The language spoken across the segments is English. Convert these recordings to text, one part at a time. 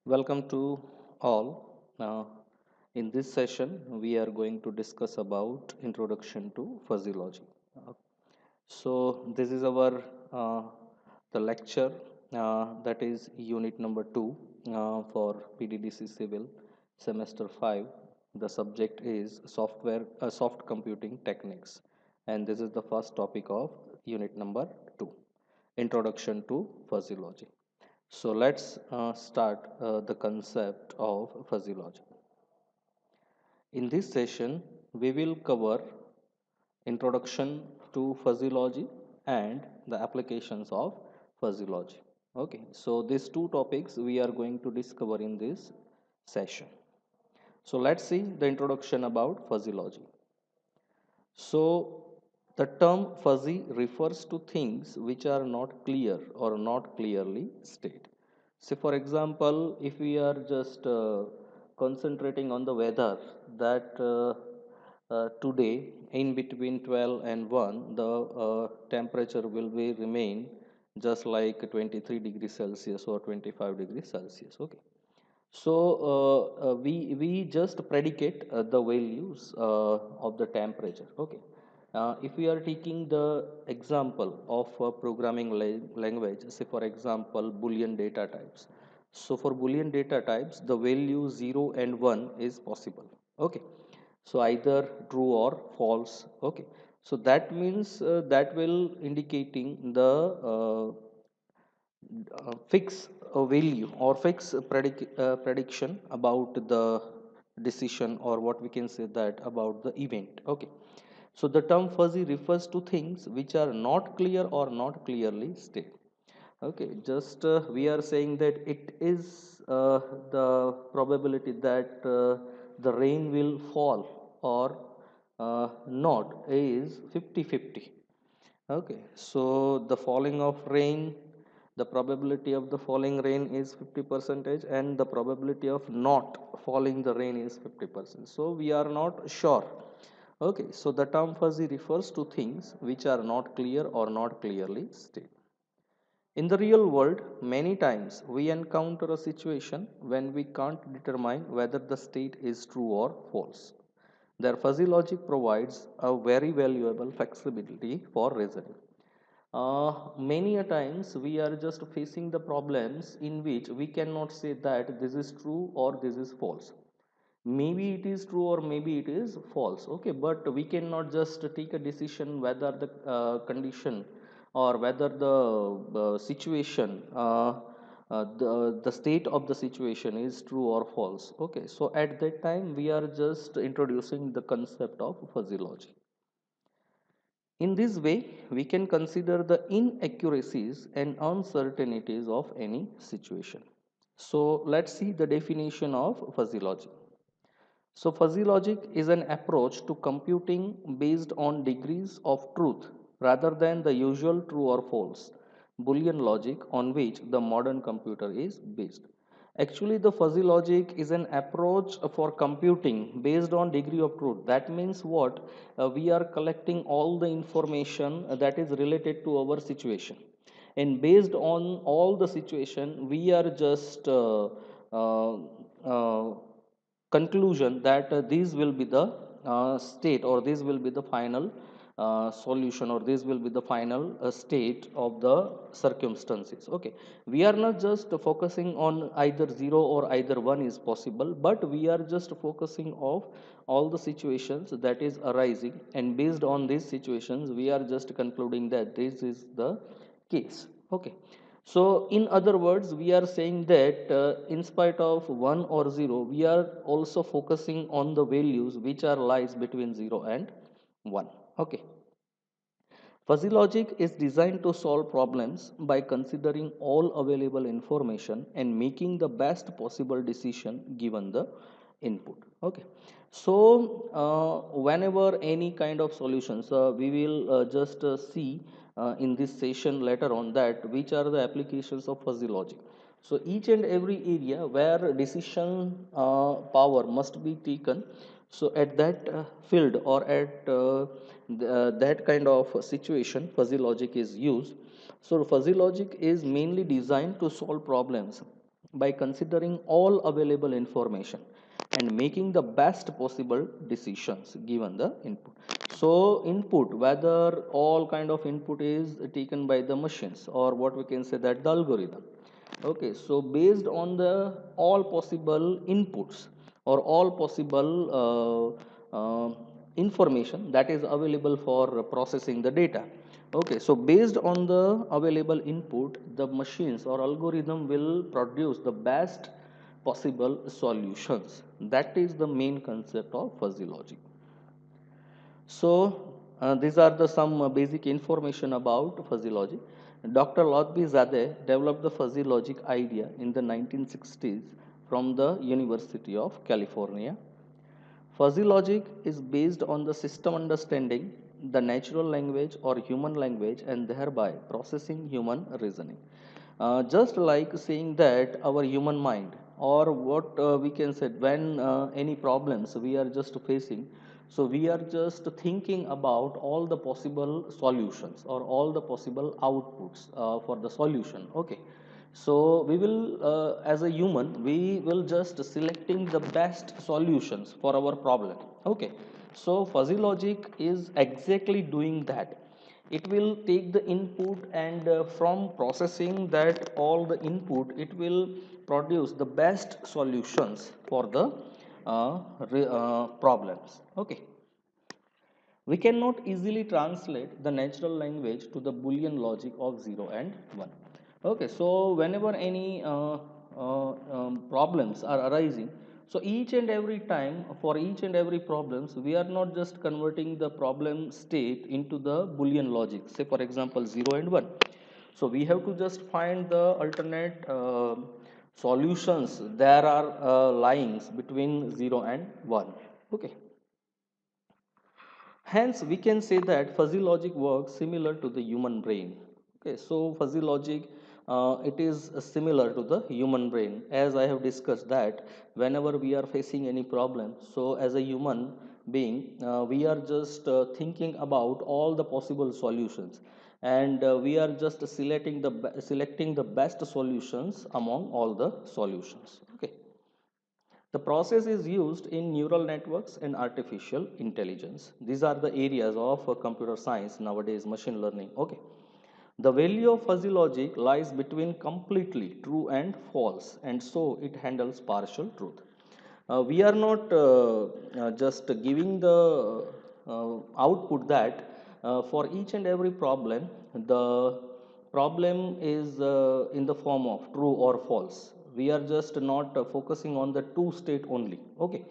Welcome to all. In this session, we are going to discuss about introduction to fuzzy logic. Uh, so this is our the lecture that is unit number 2 for PDDC Civil semester 5. The subject is soft computing techniques, and this is the first topic of unit number 2, introduction to fuzzy logic. So let's start the concept of fuzzy logic. In this session, we will cover introduction to fuzzy logic and the applications of fuzzy logic. Okay, so these two topics we are going to discover in this session. So let's see the introduction about fuzzy logic. So the term fuzzy refers to things which are not clear or not clearly stated. Say, for example, if we are just concentrating on the weather, that today in between 12 and 1, the temperature will be remain just like 23 degrees Celsius or 25 degrees Celsius. Okay. So we just predicate the values of the temperature. Okay. If we are taking the example of programming language, say for example Boolean data types. So for Boolean data types, the value 0 and 1 is possible. Okay. So either true or false. Okay. So that means that will indicating the fix a value or fix a prediction about the decision, or what we can say that about the event. Okay, so the term fuzzy refers to things which are not clear or not clearly stated. Okay, just we are saying that it is the probability that the rain will fall or not is 50-50. Okay, so the falling of rain, the probability of the falling rain is 50 percentage, and the probability of not falling the rain is 50%. So we are not sure. Okay, so the term fuzzy refers to things which are not clear or not clearly stated. In the real world, many times we encounter a situation when we can't determine whether the state is true or false. Their fuzzy logic provides a very valuable flexibility for reasoning. Many a times we are just facing the problems in which we cannot say that this is true or this is false. Maybe it is true or maybe it is false. Okay, but we cannot just take a decision whether the condition or whether the situation, the state of the situation is true or false. Okay, so at that time we are just introducing the concept of fuzzy logic. In this way, we can consider the inaccuracies and uncertainties of any situation. So, let's see the definition of fuzzy logic. So, fuzzy logic is an approach to computing based on degrees of truth rather than the usual true or false Boolean logic on which the modern computer is based. Actually, the fuzzy logic is an approach for computing based on degree of truth. That means what? We are collecting all the information that is related to our situation, and based on all the situation, we are just uh, uh, conclusion that these will be the state, or this will be the final solution, or this will be the final state of the circumstances. Okay, we are not just focusing on either 0 or either 1 is possible, but we are just focusing of all the situations that is arising, and based on these situations we are just concluding that this is the case. Okay, so in other words, we are saying that in spite of 1 or 0, we are also focusing on the values which are lies between 0 and 1. Okay. Fuzzy logic is designed to solve problems by considering all available information and making the best possible decision given the input. Okay. So whenever any kind of solutions, we will just see in this session later on that which are the applications of fuzzy logic. So each and every area where decision power must be taken, so at that field or at that kind of situation, fuzzy logic is used. So fuzzy logic is mainly designed to solve problems by considering all available information and making the best possible decisions given the input. So input, whether all kind of input is taken by the machines or what we can say that the algorithm. Okay, so based on the all possible inputs or all possible information that is available for processing the data. Okay, so based on the available input, the machines or algorithm will produce the best possible solutions. That is the main concept of fuzzy logic. So these are the some basic information about fuzzy logic. Dr. Lotfi Zadeh developed the fuzzy logic idea in the 1960s from the University of California. Fuzzy logic is based on the system understanding the natural language or human language and thereby processing human reasoning. Just like saying that our human mind or what we can say when any problems we are just facing, so we are just thinking about all the possible solutions or all the possible outputs for the solution. Okay, so we will as a human we will just selecting the best solutions for our problem. Okay, so fuzzy logic is exactly doing that. It will take the input and from processing that all the input it will produce the best solutions for the problems. Okay, we cannot easily translate the natural language to the Boolean logic of 0 and 1. Okay, so whenever any problems are arising, so each and every time for each and every problems, we are not just converting the problem state into the Boolean logic, say for example 0 and 1. So we have to just find the alternate solutions there are lying between 0 and 1. Okay. Hence, we can say that fuzzy logic works similar to the human brain. Okay, so fuzzy logic it is similar to the human brain. As I have discussed that whenever we are facing any problem, so as a human being, we are just thinking about all the possible solutions, and we are just selecting the best solutions among all the solutions. Okay. The process is used in neural networks and artificial intelligence. These are the areas of computer science nowadays, machine learning. Okay. The value of fuzzy logic lies between completely true and false, and so it handles partial truth. We are not just giving the output that for each and every problem, the problem is in the form of true or false. We are just not focusing on the two state only. Okay,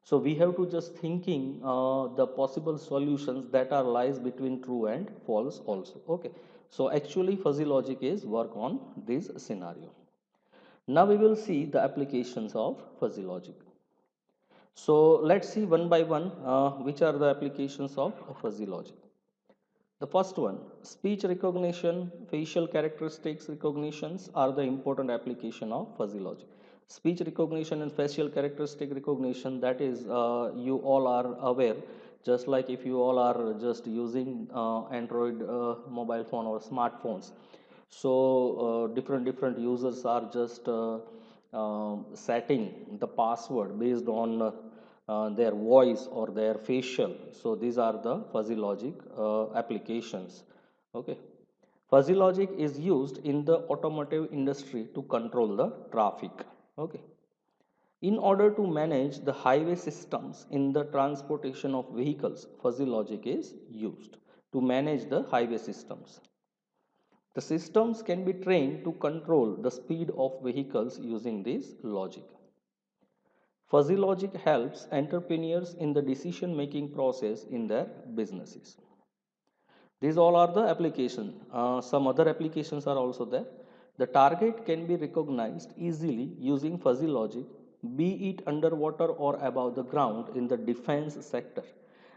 so we have to just thinking the possible solutions that are lies between true and false also. Okay, so actually fuzzy logic is work on this scenario. Now we will see the applications of fuzzy logic. So let's see one by one which are the applications of fuzzy logic. The first one, speech recognition, facial characteristics recognitions are the important application of fuzzy logic. Speech recognition and facial characteristic recognition, that is, you all are aware, just like if you all are just using Android mobile phone or smartphones. So different users are just setting the password based on their voice or their facial. So these are the fuzzy logic applications. Okay, fuzzy logic is used in the automotive industry to control the traffic. Okay, in order to manage the highway systems in the transportation of vehicles, fuzzy logic is used to manage the highway systems. The systems can be trained to control the speed of vehicles using this logic. Fuzzy logic helps entrepreneurs in the decision making process in their businesses. These all are the applications. Some other applications are also there. The target can be recognized easily using fuzzy logic, be it underwater or above the ground in the defense sector.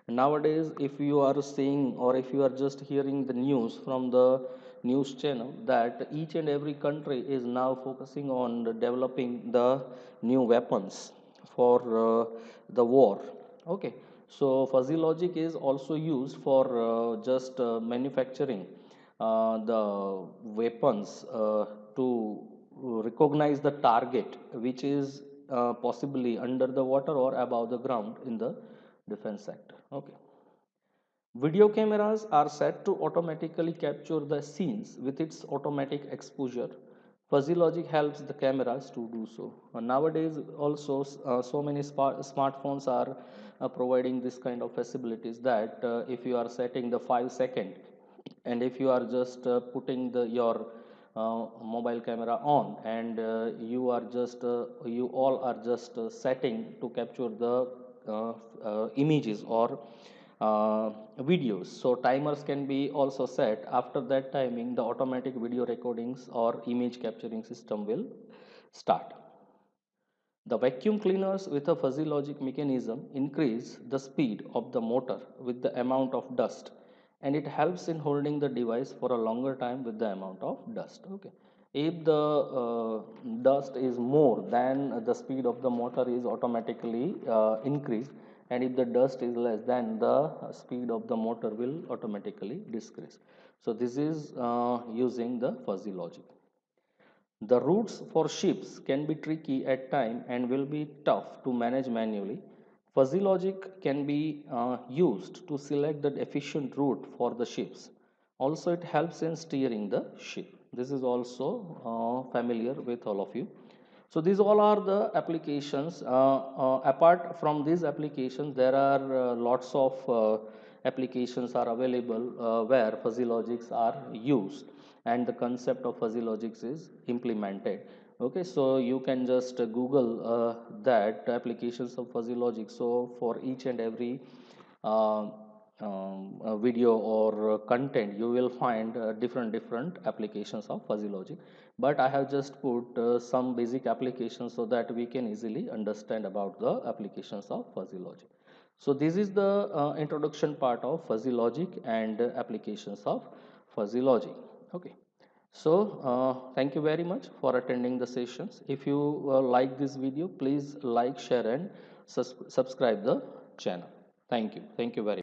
Nowadays, if you are seeing or if you are just hearing the news from the news channel that each and every country is now focusing on developing the new weapons for the war. Okay, so fuzzy logic is also used for just manufacturing the weapons to recognize the target which is possibly under the water or above the ground in the defense sector. Okay. Video cameras are set to automatically capture the scenes with its automatic exposure. Fuzzy logic helps the cameras to do so. Nowadays, also, so many smartphones are providing this kind of facilities that if you are setting the 5 second, and if you are just putting your mobile camera on, and you all are just setting to capture the images or videos. So timers can be also set. After that timing, the automatic video recordings or image capturing system will start. The vacuum cleaners with a fuzzy logic mechanism increase the speed of the motor with the amount of dust, and it helps in holding the device for a longer time with the amount of dust. Okay. If the dust is more than the speed of the motor is automatically increased, and if the dust is less, then the speed of the motor will automatically decrease. So this is using the fuzzy logic. The routes for ships can be tricky at time and will be tough to manage manually. Fuzzy logic can be used to select the efficient route for the ships. Also, it helps in steering the ship. This is also familiar with all of you. So these all are the applications. Apart from these applications, there are lots of applications are available where fuzzy logics are used, and the concept of fuzzy logics is implemented. Okay, so you can just Google that applications of fuzzy logic. So for each and every uh, video or content, you will find different applications of fuzzy logic, but I have just put some basic applications so that we can easily understand about the applications of fuzzy logic. So this is the introduction part of fuzzy logic and applications of fuzzy logic. Okay. So thank you very much for attending the sessions. If you like this video, please like, share and subscribe the channel. Thank you very much.